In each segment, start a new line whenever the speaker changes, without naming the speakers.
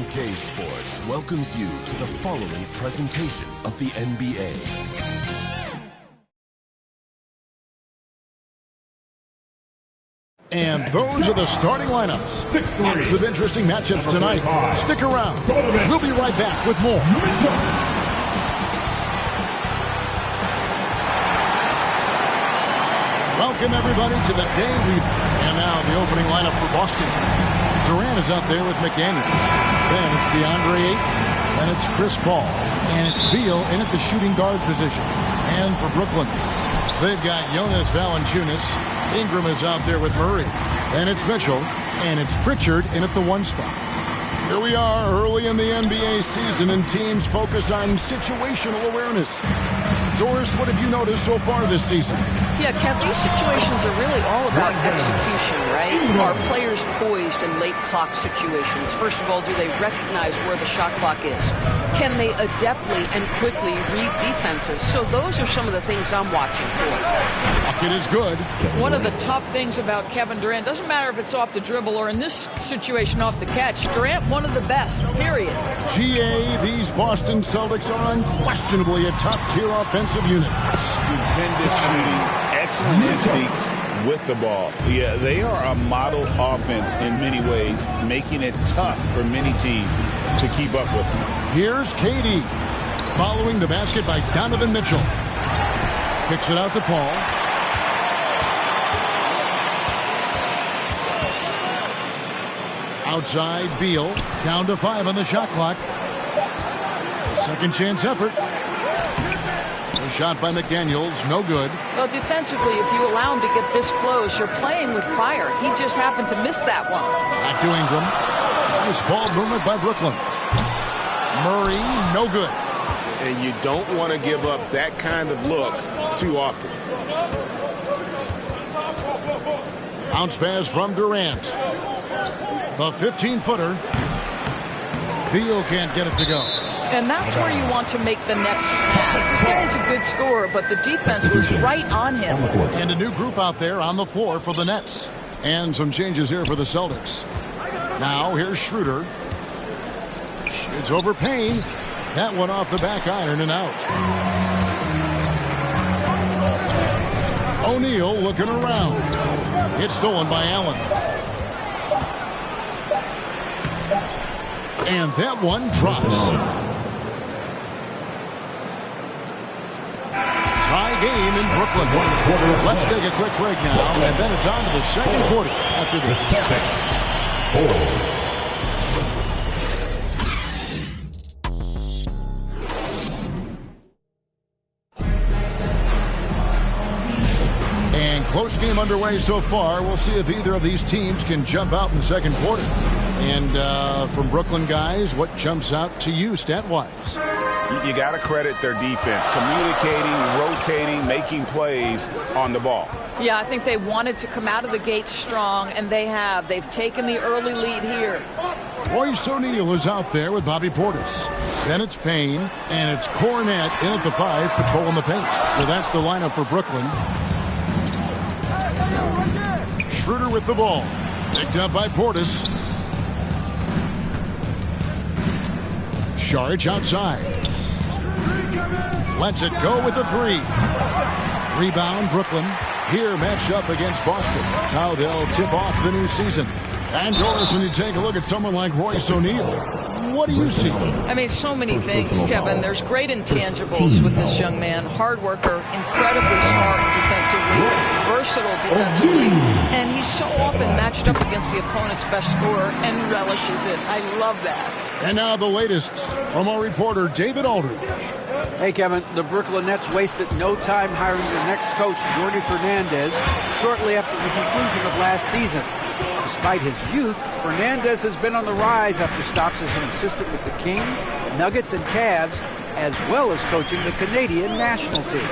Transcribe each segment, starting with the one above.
2K Sports welcomes you to the following presentation of the NBA.
And those are the starting lineups. Lots of interesting matchups tonight. Stick around. We'll be right back with more. Welcome, everybody, to the day and now the opening lineup for Boston. Durant is out there with McDaniels. Then it's DeAndre Ayton. Then it's Chris Paul. And it's Beal in at the shooting guard position. And for Brooklyn, they've got Jonas Valanciunas. Ingram is out there with Murray. And it's Mitchell. And it's Pritchard in at the 1 spot. Here we are early in the NBA season, and teams focus on situational awareness. Doris, what have you noticed so far this season?
Yeah, Kev, these situations are really all about execution, right? Are players poised in late clock situations? First of all, do they recognize where the shot clock is? Can they adeptly and quickly read defenses? So those are some of the things I'm watching for.
Bucket is good.
One of the tough things about Kevin Durant, doesn't matter if it's off the dribble or in this situation off the catch, Durant, one of the best, period.
GA, these Boston Celtics are unquestionably a top-tier offensive unit.
Stupendous shooting, excellent instincts with the ball. Yeah, they are a model offense in many ways, making it tough for many teams to keep up with them.
Here's KD, following the basket by Donovan Mitchell. Kicks it out to Paul. Outside, Beal, down to 5 on the shot clock. Second chance effort. A shot by McDaniels, no good.
Well, defensively, if you allow him to get this close, you're playing with fire. He just happened to miss that one.
Back to Ingram. Nice ball movement by Brooklyn. Murray, no good.
And you don't want to give up that kind of look too often.
Bounce pass from Durant. The 15-footer. Beal can't get it to go.
And that's where you want to make the next pass. This guy's a good scorer, but the defense was right on him.
And a new group out there on the floor for the Nets. And some changes here for the Celtics. Now, here's Schroeder. It's over Payne. That one off the back iron and out. O'Neal looking around. It's stolen by Allen. And that one drops. Tie game in Brooklyn. Let's take a quick break now, and then it's on to the second quarter after this. And close game underway so far. We'll see if either of these teams can jump out in the second quarter. And from Brooklyn guys, what jumps out to you stat-wise?
You got to credit their defense, communicating, rotating, making plays on the ball.
Yeah, I think they wanted to come out of the gate strong, and they have. They've taken the early lead here.
Royce O'Neal is out there with Bobby Portis. Then it's Payne, and it's Cornette in at the 5, patrolling the paint. So that's the lineup for Brooklyn. Schroeder with the ball. Picked up by Portis. Saric outside. Lets it go with the 3. Rebound, Brooklyn. Here matched up against Boston. That's how they'll tip off the new season. And Doris, when you take a look at someone like Royce O'Neal, what do you see?
I mean, so many things, Kevin. There's great intangibles with this young man. Hard worker, incredibly smart defensively, versatile defensively, and he's so often matched up against the opponent's best scorer and relishes it. I love that.
And now the latest from our reporter, David Aldridge.
Hey, Kevin, the Brooklyn Nets wasted no time hiring their next coach, Jordi Fernandez, shortly after the conclusion of last season. Despite his youth, Fernandez has been on the rise after stops as an assistant with the Kings, Nuggets, and Cavs, as well as coaching the Canadian national team.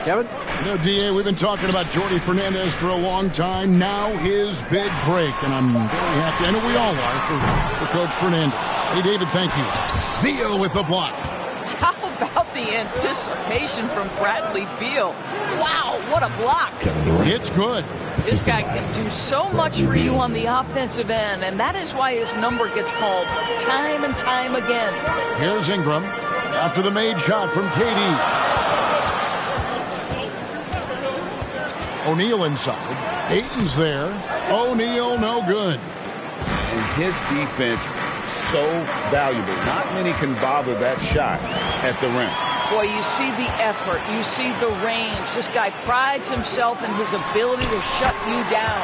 Kevin?
You know, D.A., we've been talking about Jordi Fernandez for a long time. Now his big break, and I'm very happy. I know we all are for Coach Fernandez. Hey, David, thank you. Beal with the block.
How about the anticipation from Bradley Beal? Wow, what a block.
It's good.
This guy can do so much for you on the offensive end, and that is why his number gets called time and time again.
Here's Ingram after the made shot from KD. O'Neal inside. Ayton's there. O'Neal no good.
And his defense so valuable. Not many can bother that shot at the rim.
Boy, you see the effort. You see the range. This guy prides himself in his ability to shut you down.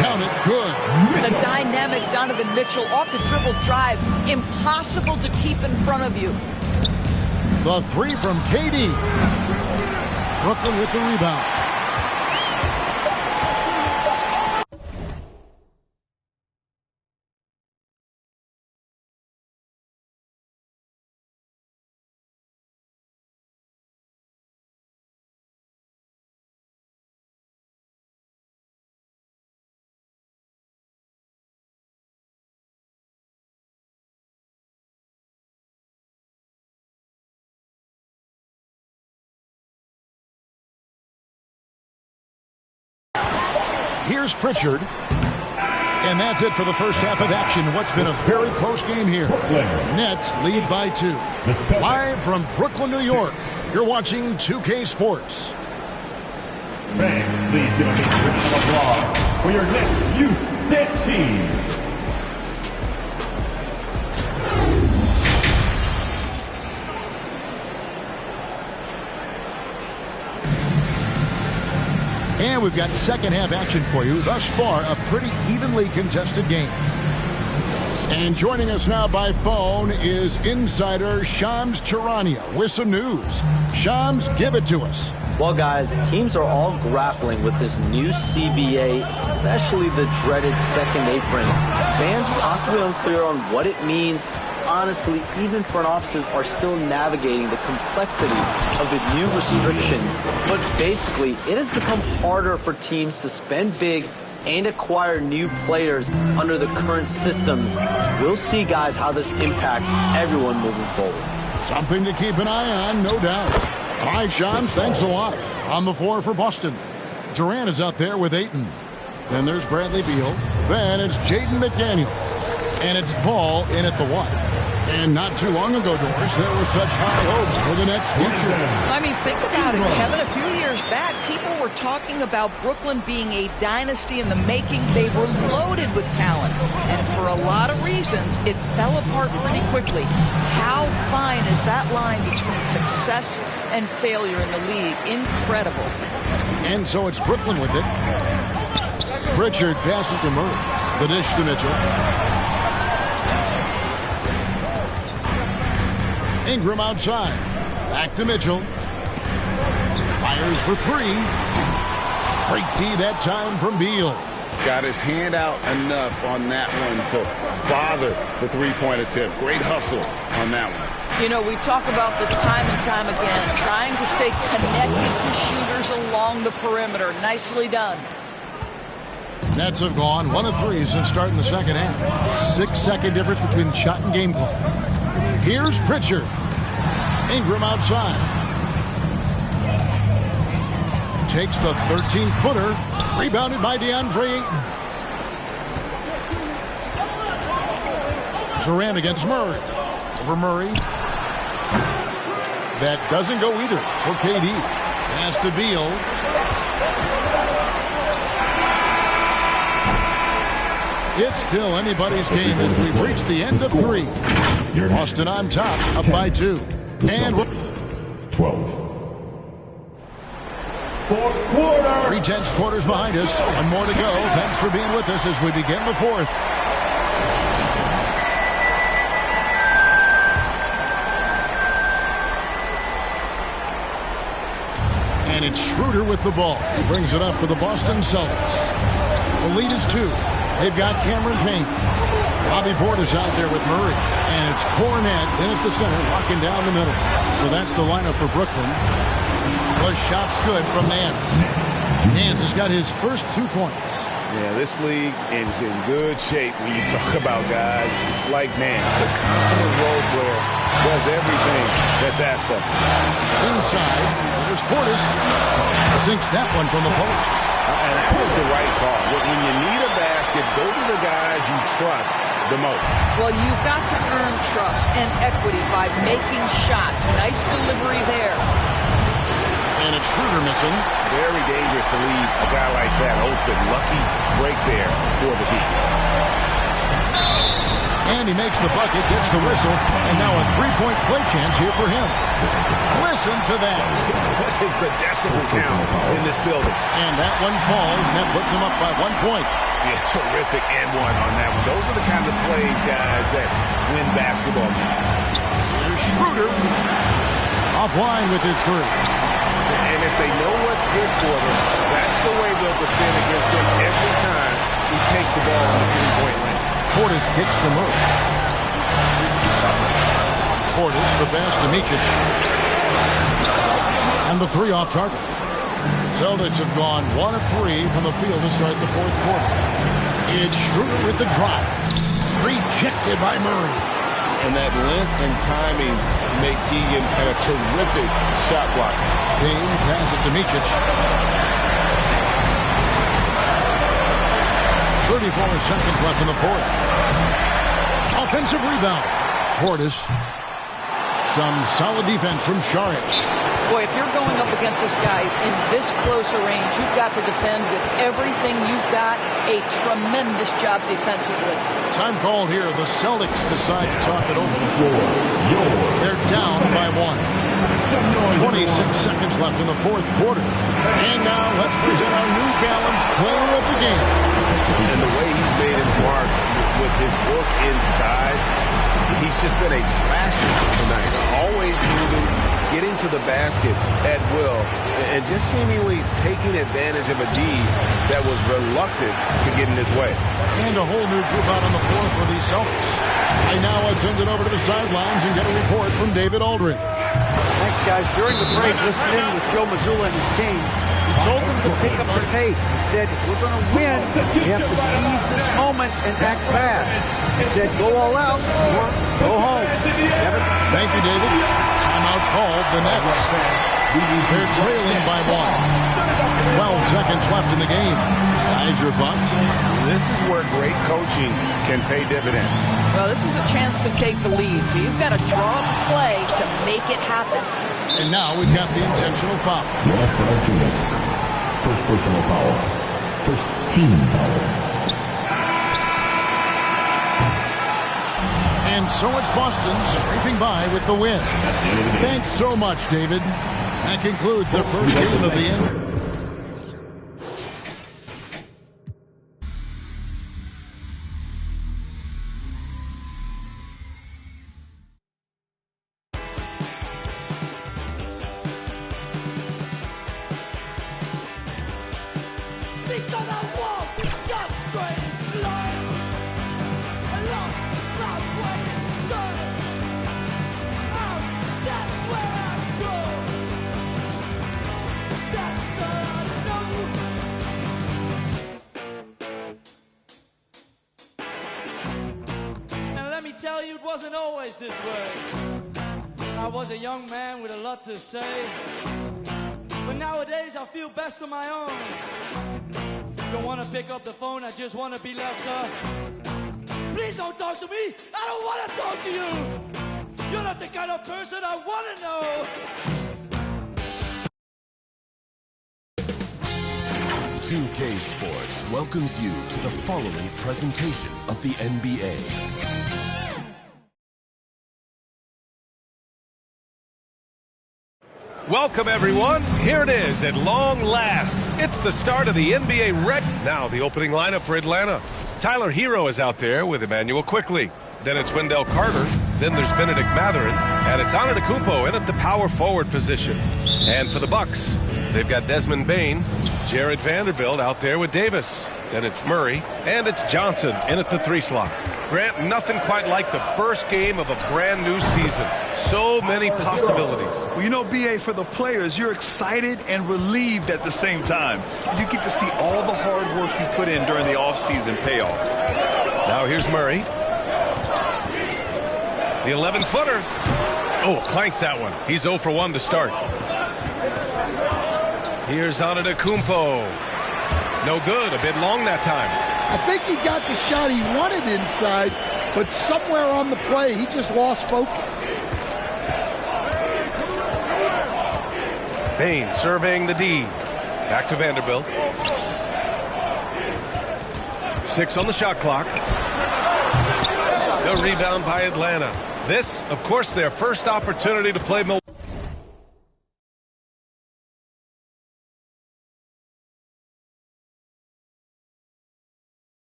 Count it. Good.
The dynamic Donovan Mitchell off the dribble drive. Impossible to keep in front of you.
The three from KD. Brooklyn with the rebound. Here's Pritchard. And that's it for the first half of action. What's been a very close game here. Nets lead by 2. Live from Brooklyn, New York, you're watching 2K Sports.
Fans, please give a big round of applause for your Nets Youth Dance Team.
And we've got second half action for you. Thus far, a pretty evenly contested game. And joining us now by phone is insider Shams Charania with some news. Shams, give it to us.
Well, guys, teams are all grappling with this new CBA, especially the dreaded second apron. Fans possibly unclear on what it means. Honestly, even front offices are still navigating the complexities of the new restrictions. But basically, it has become harder for teams to spend big and acquire new players under the current systems. We'll see, guys, how this impacts everyone moving forward.
Something to keep an eye on, no doubt. All right, Shams, thanks a lot. On the floor for Boston, Durant is out there with Ayton. Then there's Bradley Beal. Then it's Jaden McDaniels. And it's Ball in at the 1. And not too long ago, Doris, there were such high hopes for the Nets' future.
I mean, think about it, Kevin. A few years back, people were talking about Brooklyn being a dynasty in the making. They were loaded with talent. And for a lot of reasons, it fell apart pretty quickly. How fine is that line between success and failure in the league? Incredible. And
so it's Brooklyn with it. Pritchard passes to Murray. The dish to Mitchell. Ingram outside. Back to Mitchell. Fires for 3. Great D that time from Beal.
Got his hand out enough on that one to bother the three-point attempt. Great hustle on that one.
You know, we talk about this time and time again, trying to stay connected to shooters along the perimeter. Nicely done.
Nets have gone 1 of 3 since starting the second half. 6-second difference between the shot and game clock. Here's Pritchard. Ingram outside. Takes the 13-footer. Rebounded by DeAndre Ayton. Durant against Murray. Over Murray. That doesn't go either for KD. Pass to Beal. It's still anybody's game as we've reached the end of 3. Boston on top, up by 2. And
12. Fourth quarter.
3/10 quarters behind us. 1 more to go. Thanks for being with us as we begin the 4th. And it's Schroeder with the ball. He brings it up for the Boston Celtics. The lead is 2. They've got Cameron Payne. Bobby Portis out there with Murray. And it's Cornette in at the center, locking down the middle. So that's the lineup for Brooklyn. The shot's good from Nance. Nance has got his first 2 points.
Yeah, this league is in good shape when you talk about guys like Nance. The consummate role player does everything that's asked of him.
Inside, there's Portis. Sinks that one from the post.
And that was the right call. When you need a basket, go to the guys you trust the most.
Well, you've got to earn trust and equity by making shots. Nice delivery there.
And it's Schroeder missing.
Very dangerous to leave a guy like that open. Lucky break there for the deep.
And he makes the bucket, gets the whistle, and now a three-point play chance here for him. Listen to that.
What is the decibel count in this building?
And that one falls, and that puts him up by 1 point.
Yeah, terrific and one on that one. Those are the kind of plays, guys, that win basketball games.
Here's Schroeder. Offline with his three.
And if they know what's good for them, that's the way they'll defend against him every time he takes the ball on the three-point line.
Portis kicks the move. Portis, the pass to Micic. And the three off target. Celtics have gone 1 of 3 from the field to start the fourth quarter. It's Schroeder with the drive. Rejected by Murray.
And that length and timing make Keegan a terrific shot blocker.
Payne passes it to Micic. 34 seconds left in the fourth. Offensive rebound. Portis. Some solid defense from Šarić.
Boy, if you're going up against this guy in this close a range, you've got to defend with everything you've got. A tremendous job defensively.
Time called here. The Celtics decide to talk it over. They're down by 1. 26 seconds left in the fourth quarter. And now let's present our New Balance player of the game.
And the way he's made his mark with his work inside, he's just been a slasher tonight. Always moving, getting to the basket at will, and just seemingly taking advantage of a D that was reluctant to get in his way.
And a whole new group out on the floor for these Celtics. I now send it over to the sidelines and get a report from David Aldridge.
Thanks, guys. During the break, listening in with Joe Mazzulla and his team, he told them to pick up the pace. He said, if we're going to win, we have to seize this moment and act fast. He said, go all out or go home. Kevin?
Thank you, David. Timeout called. The Nets. They're trailing by 1. 12 seconds left in the game. Guys, your thoughts?
This is where great coaching can pay dividends.
Well, this is a chance to take the lead, so you've got to draw up a play to make it happen.
And now we've got the intentional foul.
First personal foul. First team foul.
And so it's Boston scraping by with the win. Thanks so much, David. That concludes the first game of the end.
To say, but nowadays I feel best on my own. Don't want to pick up the phone, I just want to be left up. Please don't talk to me, I don't want to talk to you. You're not the kind of person I want to know.
2K Sports welcomes you to the following presentation of the NBA.
Welcome, everyone. Here it is at long last. It's the start of the NBA Now the opening lineup for Atlanta. Tyler Hero is out there with Emmanuel Quickley. Then it's Wendell Carter. Then there's Benedict Mathurin. And it's Antetokounmpo in at the power forward position. And for the Bucks, they've got Desmond Bane, Jared Vanderbilt out there with Davis. Then it's Murray, and it's Johnson in at the 3 slot. Grant, nothing quite like the first game of a brand new season. So many possibilities.
Well, you know, B.A., for the players, you're excited and relieved at the same time. You get to see all the hard work you put in during the offseason pay off.
Now here's Murray. The 11-footer. Oh, clanks that one. He's 0 for 1 to start. Here's Antetokounmpo. No good. A bit long that time.
I think he got the shot he wanted inside, but somewhere on the play, he just lost focus.
Payne surveying the D. Back to Vanderbilt. 6 on the shot clock. The rebound by Atlanta. This, of course, their first opportunity to play Milwaukee.